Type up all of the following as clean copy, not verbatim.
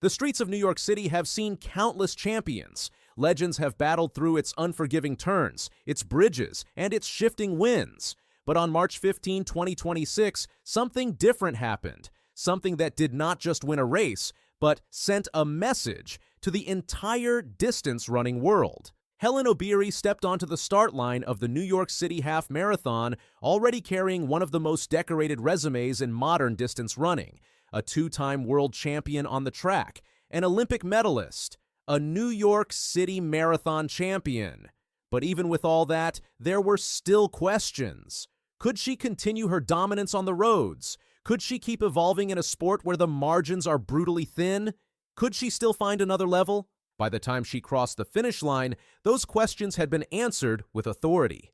The streets of New York City have seen countless champions. Legends have battled through its unforgiving turns, its bridges, and its shifting winds. But on March 15, 2026, something different happened. Something that did not just win a race, but sent a message to the entire distance-running world. Hellen Obiri stepped onto the start line of the New York City Half Marathon, already carrying one of the most decorated resumes in modern distance running. A two-time world champion on the track, an Olympic medalist, a New York City Marathon champion. But even with all that, there were still questions. Could she continue her dominance on the roads? Could she keep evolving in a sport where the margins are brutally thin? Could she still find another level? By the time she crossed the finish line, those questions had been answered with authority.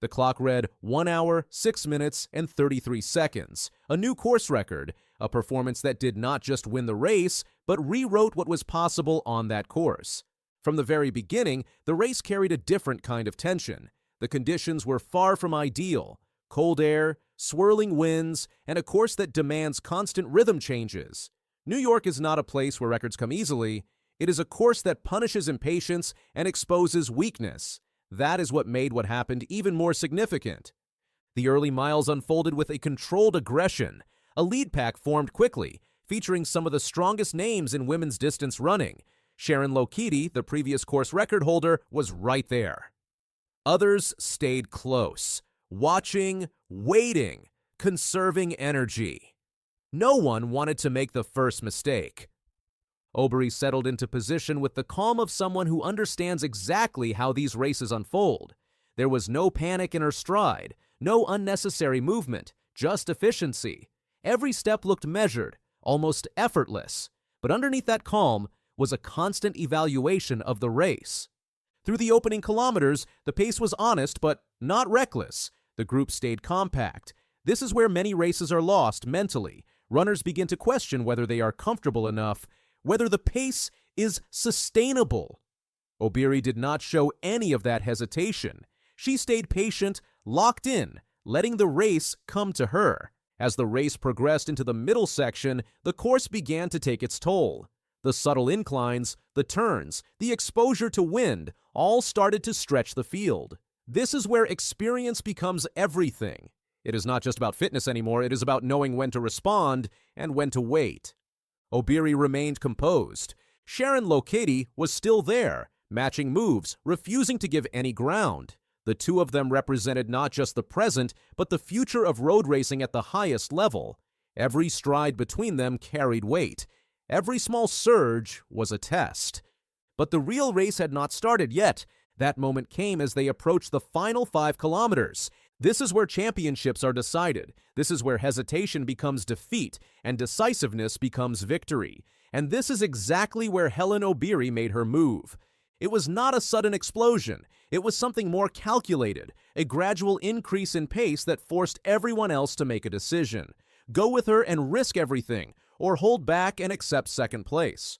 The clock read 1 hour, 6 minutes, and 33 seconds, a new course record, a performance that did not just win the race, but rewrote what was possible on that course. From the very beginning, the race carried a different kind of tension. The conditions were far from ideal. Cold air, swirling winds, and a course that demands constant rhythm changes. New York is not a place where records come easily. It is a course that punishes impatience and exposes weakness. That is what made what happened even more significant. The early miles unfolded with a controlled aggression. A lead pack formed quickly, featuring some of the strongest names in women's distance running. Sharon Lokedi, the previous course record holder, was right there. Others stayed close, watching, waiting, conserving energy. No one wanted to make the first mistake. Obiri settled into position with the calm of someone who understands exactly how these races unfold. There was no panic in her stride, no unnecessary movement, just efficiency. Every step looked measured, almost effortless, but underneath that calm was a constant evaluation of the race. Through the opening kilometers, the pace was honest but not reckless. The group stayed compact. This is where many races are lost mentally. Runners begin to question whether they are comfortable enough, whether the pace is sustainable. Obiri did not show any of that hesitation. She stayed patient, locked in, letting the race come to her. As the race progressed into the middle section, the course began to take its toll. The subtle inclines, the turns, the exposure to wind, all started to stretch the field. This is where experience becomes everything. It is not just about fitness anymore, it is about knowing when to respond and when to wait. Obiri remained composed. Sharon Lokedi was still there, matching moves, refusing to give any ground. The two of them represented not just the present, but the future of road racing at the highest level. Every stride between them carried weight. Every small surge was a test. But the real race had not started yet. That moment came as they approached the final 5 kilometers. This is where championships are decided. This is where hesitation becomes defeat and decisiveness becomes victory. And this is exactly where Hellen Obiri made her move. It was not a sudden explosion. It was something more calculated, a gradual increase in pace that forced everyone else to make a decision. Go with her and risk everything, or hold back and accept second place.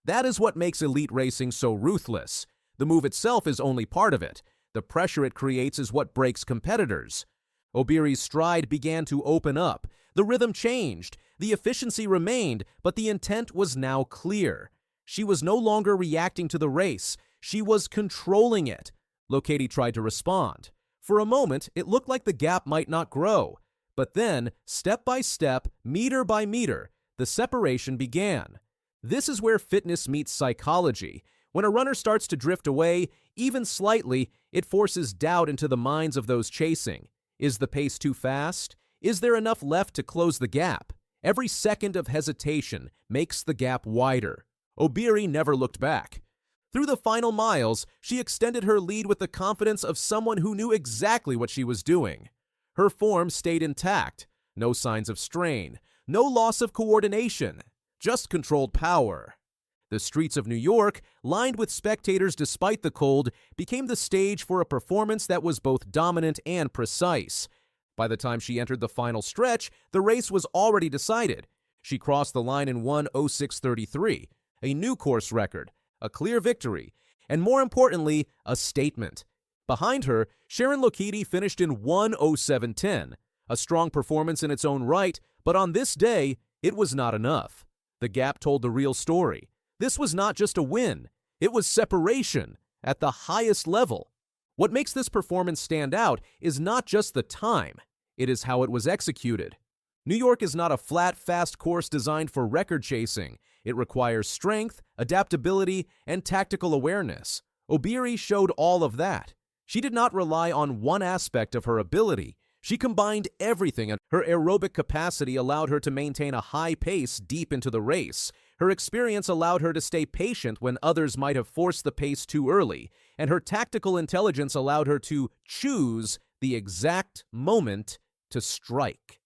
That is what makes elite racing so ruthless. The move itself is only part of it. The pressure it creates is what breaks competitors. Obiri's stride began to open up. The rhythm changed. The efficiency remained, but the intent was now clear. She was no longer reacting to the race. She was controlling it. Lokedi tried to respond. For a moment, it looked like the gap might not grow. But then, step by step, meter by meter, the separation began. This is where fitness meets psychology. When a runner starts to drift away, even slightly, it forces doubt into the minds of those chasing. Is the pace too fast? Is there enough left to close the gap? Every second of hesitation makes the gap wider. Obiri never looked back. Through the final miles, she extended her lead with the confidence of someone who knew exactly what she was doing. Her form stayed intact. No signs of strain. No loss of coordination. Just controlled power. The streets of New York, lined with spectators despite the cold, became the stage for a performance that was both dominant and precise. By the time she entered the final stretch, the race was already decided. She crossed the line in 1:06:33, a new course record, a clear victory, and more importantly, a statement. Behind her, Sharon Lokedi finished in 1:07:10, a strong performance in its own right, but on this day, it was not enough. The gap told the real story. This was not just a win, it was separation at the highest level. What makes this performance stand out is not just the time, it is how it was executed. New York is not a flat, fast course designed for record chasing. It requires strength, adaptability, and tactical awareness. Obiri showed all of that. She did not rely on one aspect of her ability. She combined everything, and her aerobic capacity allowed her to maintain a high pace deep into the race. Her experience allowed her to stay patient when others might have forced the pace too early, and her tactical intelligence allowed her to choose the exact moment to strike.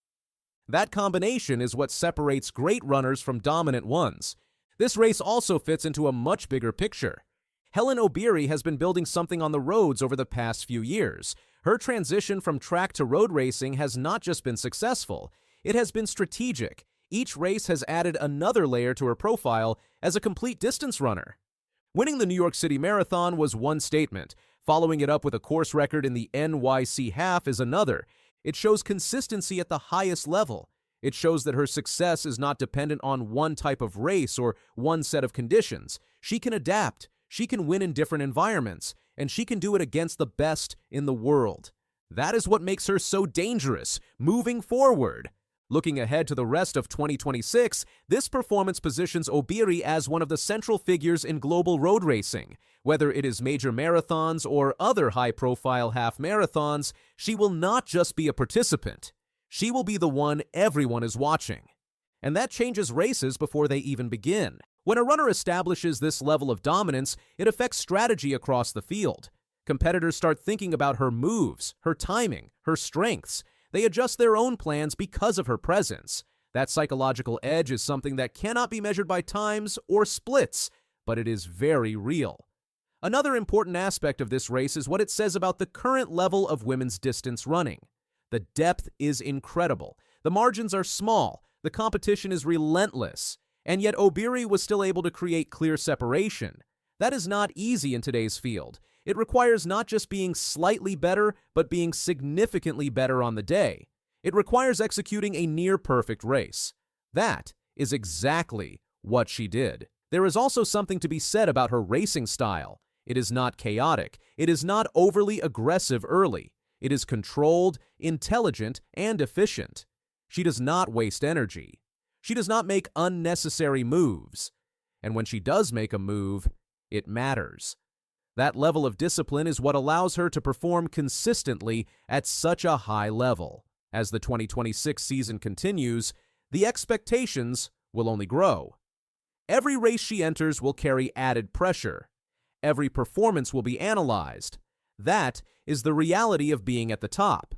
That combination is what separates great runners from dominant ones. This race also fits into a much bigger picture. Hellen Obiri has been building something on the roads over the past few years. Her transition from track to road racing has not just been successful, it has been strategic. Each race has added another layer to her profile as a complete distance runner. Winning the New York City Marathon was one statement. Following it up with a course record in the NYC Half is another. It shows consistency at the highest level. It shows that her success is not dependent on one type of race or one set of conditions. She can adapt, she can win in different environments, and she can do it against the best in the world. That is what makes her so dangerous, moving forward. Looking ahead to the rest of 2026, this performance positions Obiri as one of the central figures in global road racing. Whether it is major marathons or other high-profile half marathons, she will not just be a participant. She will be the one everyone is watching. And that changes races before they even begin. When a runner establishes this level of dominance, it affects strategy across the field. Competitors start thinking about her moves, her timing, her strengths. They adjust their own plans because of her presence. That psychological edge is something that cannot be measured by times or splits, but it is very real. Another important aspect of this race is what it says about the current level of women's distance running. The depth is incredible. The margins are small. The competition is relentless. And yet Obiri was still able to create clear separation. That is not easy in today's field. It requires not just being slightly better, but being significantly better on the day. It requires executing a near-perfect race. That is exactly what she did. There is also something to be said about her racing style. It is not chaotic. It is not overly aggressive early. It is controlled, intelligent, and efficient. She does not waste energy. She does not make unnecessary moves. And when she does make a move, it matters. That level of discipline is what allows her to perform consistently at such a high level. As the 2026 season continues, the expectations will only grow. Every race she enters will carry added pressure. Every performance will be analyzed. That is the reality of being at the top.